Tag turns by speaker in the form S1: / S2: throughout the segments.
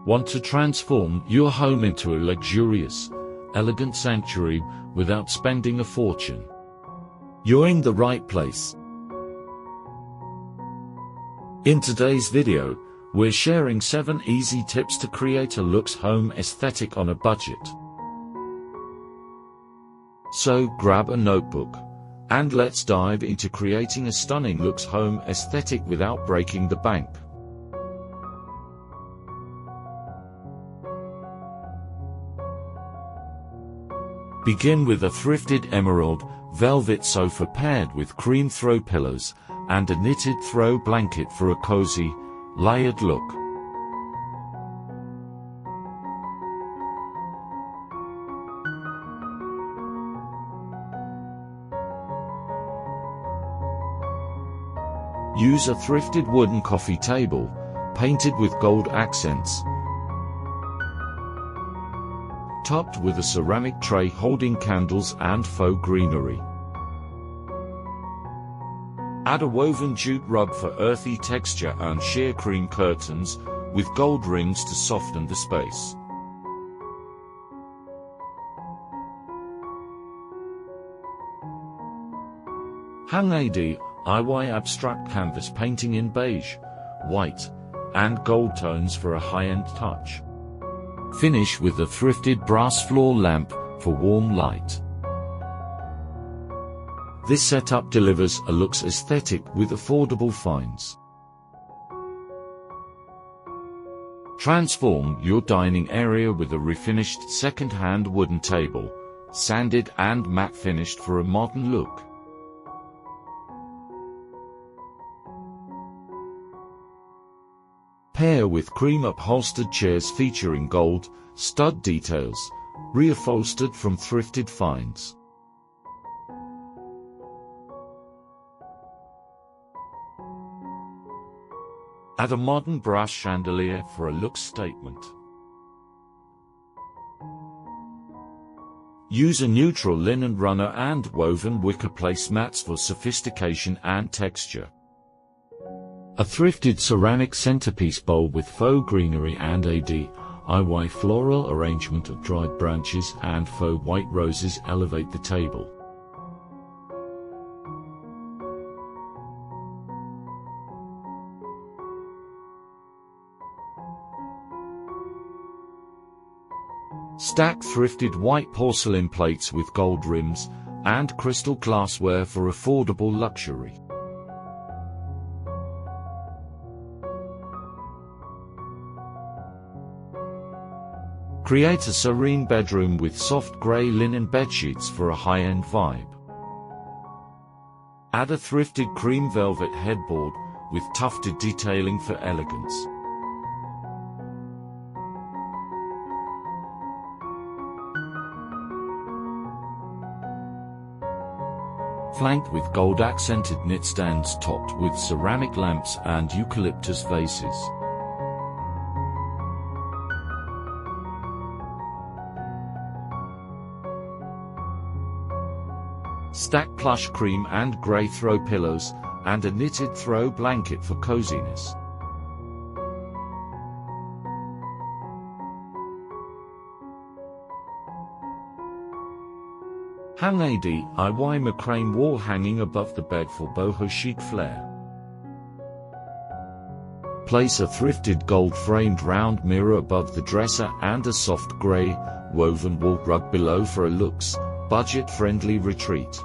S1: Want to transform your home into a luxurious, elegant sanctuary without spending a fortune? You're in the right place. In today's video, we're sharing 7 easy tips to create a luxe home aesthetic on a budget. So grab a notebook, and let's dive into creating a stunning luxe home aesthetic without breaking the bank. Begin with a thrifted emerald velvet sofa paired with cream throw pillows and a knitted throw blanket for a cozy, layered look. Use a thrifted wooden coffee table, painted with gold accents, topped with a ceramic tray holding candles and faux greenery. Add a woven jute rug for earthy texture and sheer cream curtains with gold rings to soften the space. Hang a DIY abstract canvas painting in beige, white, and gold tones for a high-end touch. Finish with a thrifted brass floor lamp for warm light. This setup delivers a luxe aesthetic with affordable finds. Transform your dining area with a refinished second-hand wooden table, sanded and matte finished for a modern look. Pair with cream upholstered chairs featuring gold, stud details, reupholstered from thrifted finds. Add a modern brass chandelier for a look statement. Use a neutral linen runner and woven wicker placemats for sophistication and texture. A thrifted ceramic centerpiece bowl with faux greenery and a DIY floral arrangement of dried branches and faux white roses elevate the table. Stack thrifted white porcelain plates with gold rims and crystal glassware for affordable luxury. Create a serene bedroom with soft grey linen bedsheets for a high-end vibe. Add a thrifted cream velvet headboard with tufted detailing for elegance. Flanked with gold-accented knit stands topped with ceramic lamps and eucalyptus vases. Stack plush cream and grey throw pillows and a knitted throw blanket for coziness. Hang a DIY macrame wall hanging above the bed for boho chic flair. Place a thrifted gold-framed round mirror above the dresser and a soft grey, woven wool rug below for a luxe, budget-friendly retreat.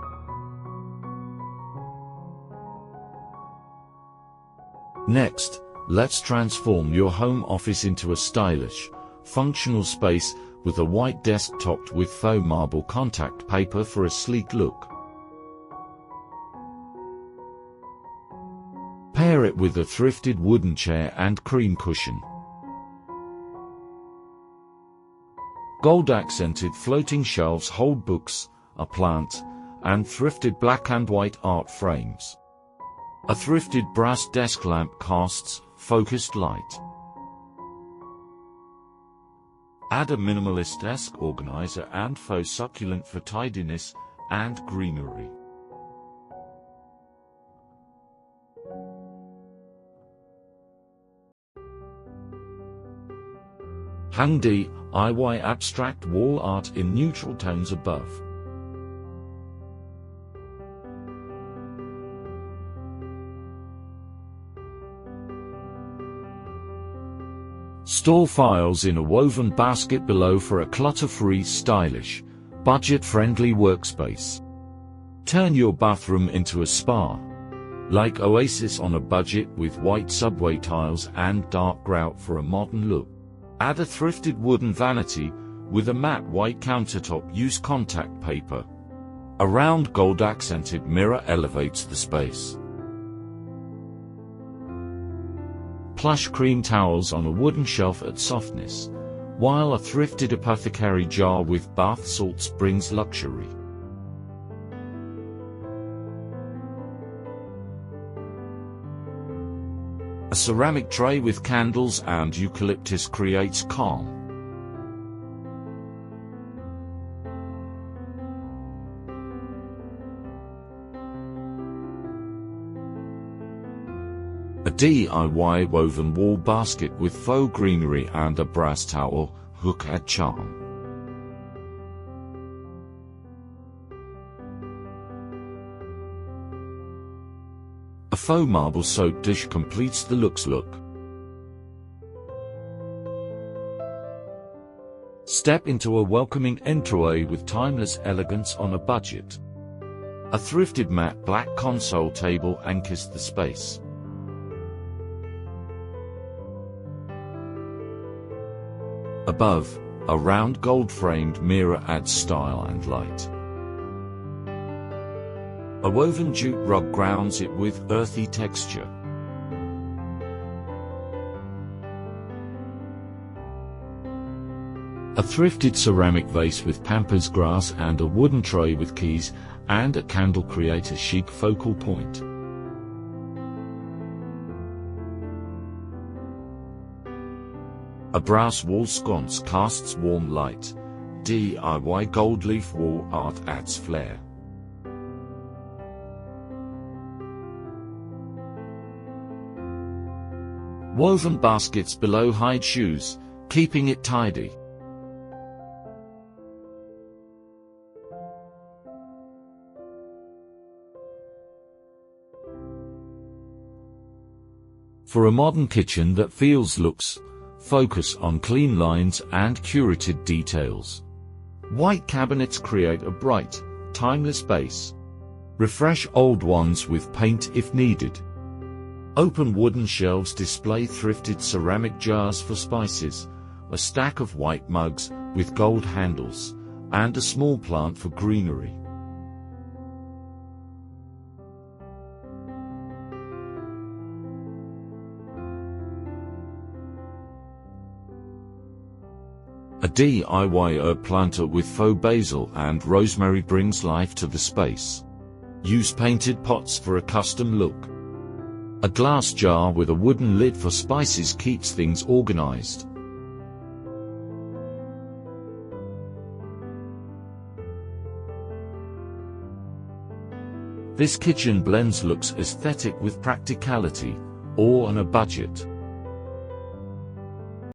S1: Next, let's transform your home office into a stylish, functional space with a white desk topped with faux marble contact paper for a sleek look. Pair it with a thrifted wooden chair and cream cushion. Gold-accented floating shelves hold books, a plant, and thrifted black and white art frames. A thrifted brass desk lamp casts focused light. Add a minimalist desk organizer and faux succulent for tidiness and greenery. Hang DIY abstract wall art in neutral tones above. Store files in a woven basket below for a clutter-free, stylish, budget-friendly workspace. Turn your bathroom into a spa. Like oasis on a budget with white subway tiles and dark grout for a modern look. Add a thrifted wooden vanity with a matte white countertop. Use contact paper. A round gold accented mirror elevates the space. Plush cream towels on a wooden shelf add softness, while a thrifted apothecary jar with bath salts brings luxury. A ceramic tray with candles and eucalyptus creates calm. A DIY woven wall basket with faux greenery and a brass towel hook add charm. A faux marble soap dish completes the Luxe look. Step into a welcoming entryway with timeless elegance on a budget. A thrifted matte black console table anchors the space. Above, a round gold-framed mirror adds style and light. A woven jute rug grounds it with earthy texture. A thrifted ceramic vase with pampas grass and a wooden tray with keys and a candle create a chic focal point. A brass wall sconce casts warm light. DIY gold leaf wall art adds flair. Woven baskets below hide shoes, keeping it tidy. For a modern kitchen that feels Luxe, focus on clean lines and curated details. White cabinets create a bright, timeless base. Refresh old ones with paint if needed. Open wooden shelves display thrifted ceramic jars for spices, a stack of white mugs with gold handles, and a small plant for greenery. A DIY herb planter with faux basil and rosemary brings life to the space. Use painted pots for a custom look. A glass jar with a wooden lid for spices keeps things organized. This kitchen blends Luxe aesthetic with practicality, all on a budget.